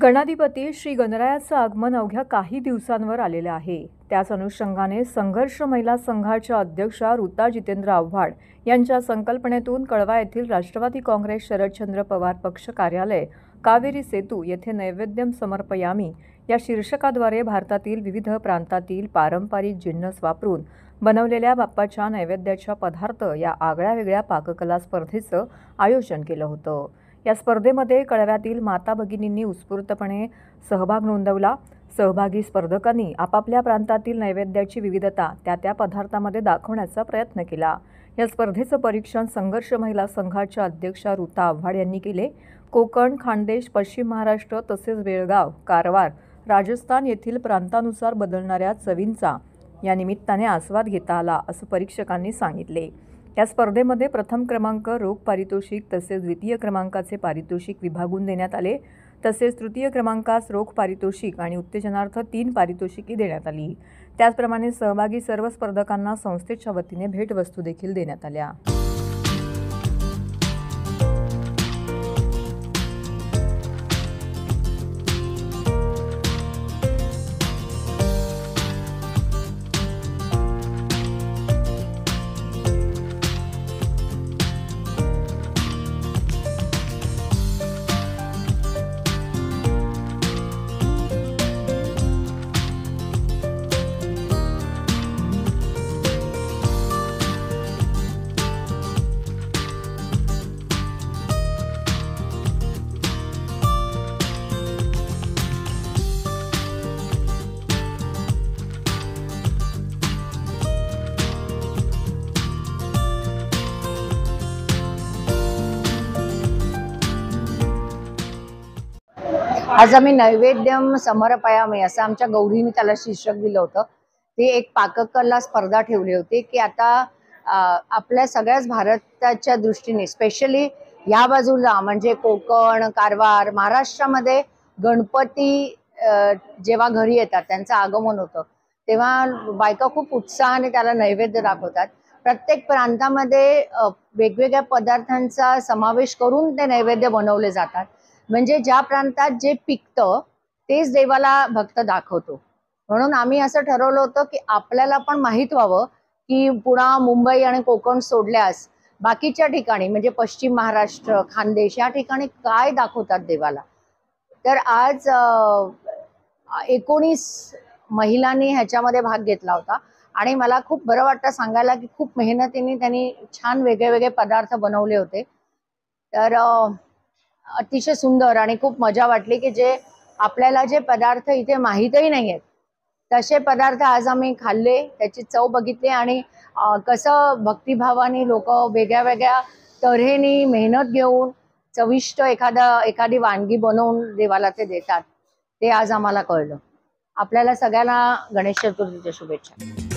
गणाधिपती श्री गणरायाचं आगमन अवघ्या काही दिवसांवर आलेलं आहे। त्याच अनुषंगाने संघर्ष महिला संघाच्या अध्यक्षा ऋता जितेंद्र आव्हाड यांच्या संकल्पनेतून कळवा येथील राष्ट्रवादी काँग्रेस शरदचंद्र पवार पक्ष कार्यालय कावेरी सेतू येथे नैवेद्यम समर्पयामी या शीर्षकाद्वारे भारतातील विविध प्रांतातील पारंपरिक जिन्नस वापरून बनवलेल्या बाप्पाच्या नैवेद्याच्या पदार्थ या आगळ्यावेगळ्या पाककला स्पर्धेचं आयोजन केलं होतं। या स्पर्धेमध्ये कळव्यातील माता भगिनींनी उत्स्फूर्तपणे सहभाग नोंदवला। सहभागी स्पर्धकांनी आपापल्या प्रांतातील नैवेद्याची विविधता त्या पदार्थामध्ये दाखवण्याचा प्रयत्न केला। या स्पर्धेचं परीक्षण संघर्ष महिला संघाच्या अध्यक्षा ऋता आव्हाड यांनी केले। कोकण, खानदेश, पश्चिम महाराष्ट्र तसेच बेळगाव, कारवार, राजस्थान येथील प्रांतानुसार बदलणाऱ्या चवींचा या निमित्ताने आस्वाद घेता आला असं परीक्षकांनी सांगितले। या स्पर्धेमध्ये प्रथम क्रमांक रोख पारितोषिक तसेच द्वितीय क्रमांकाचे पारितोषिक विभागून देण्यात आले। तसेच तृतीय क्रमांकास रोख पारितोषिक आणि उत्तेजनार्थ 3 पारितोषिके देण्यात आली। त्याचप्रमाणे सहभागी सर्व स्पर्धकांना संस्थेच्या वतीने भेटवस्तू देखील देण्यात आल्या। आज आम्ही नैवेद्यम समर्पयामी असं आमच्या गौरीने त्याला शीर्षक दिलं होतं। ते एक पाककला स्पर्धा ठेवली होती की आता आपल्या सगळ्याच भारताच्या दृष्टीने स्पेशली या बाजूला म्हणजे कोकण, कारवार, महाराष्ट्रामध्ये गणपती जेव्हा घरी येतात त्यांचं आगमन होतं तेव्हा बायका खूप उत्साहाने त्याला नैवेद्य दाखवतात। प्रत्येक प्रांतामध्ये वेगवेगळ्या पदार्थांचा समावेश करून ते नैवेद्य बनवले जातात। म्हणजे ज्या प्रांतात जे पिकतं तेच देवाला भक्त दाखवतो। म्हणून आम्ही असं ठरवलं होतं की आपल्याला पण माहीत व्हावं की पुणे, मुंबई आणि कोकण सोडल्यास बाकीच्या ठिकाणी म्हणजे पश्चिम महाराष्ट्र, खानदेश या ठिकाणी काय दाखवतात देवाला। तर आज 19 महिलांनी ह्याच्यामध्ये भाग घेतला होता आणि मला खूप बरं वाटतं सांगायला की खूप मेहनतीने त्यांनी छान वेगळे पदार्थ बनवले होते। तर अतिशय सुंदर आणि खूप मजा वाटली की जे आपल्याला जे पदार्थ इथे माहीतही नाही आहेत तसे पदार्थ आज आम्ही खाल्ले, त्याची चव बघितली आणि कसं भक्तिभावाने लोक वेगळ्या तऱ्हेने मेहनत घेऊन चविष्ट एखादी वानगी बनवून देवाला ते देतात, ते आज आम्हाला कळलं। आपल्याला सगळ्यांना गणेश चतुर्थीच्या शुभेच्छा।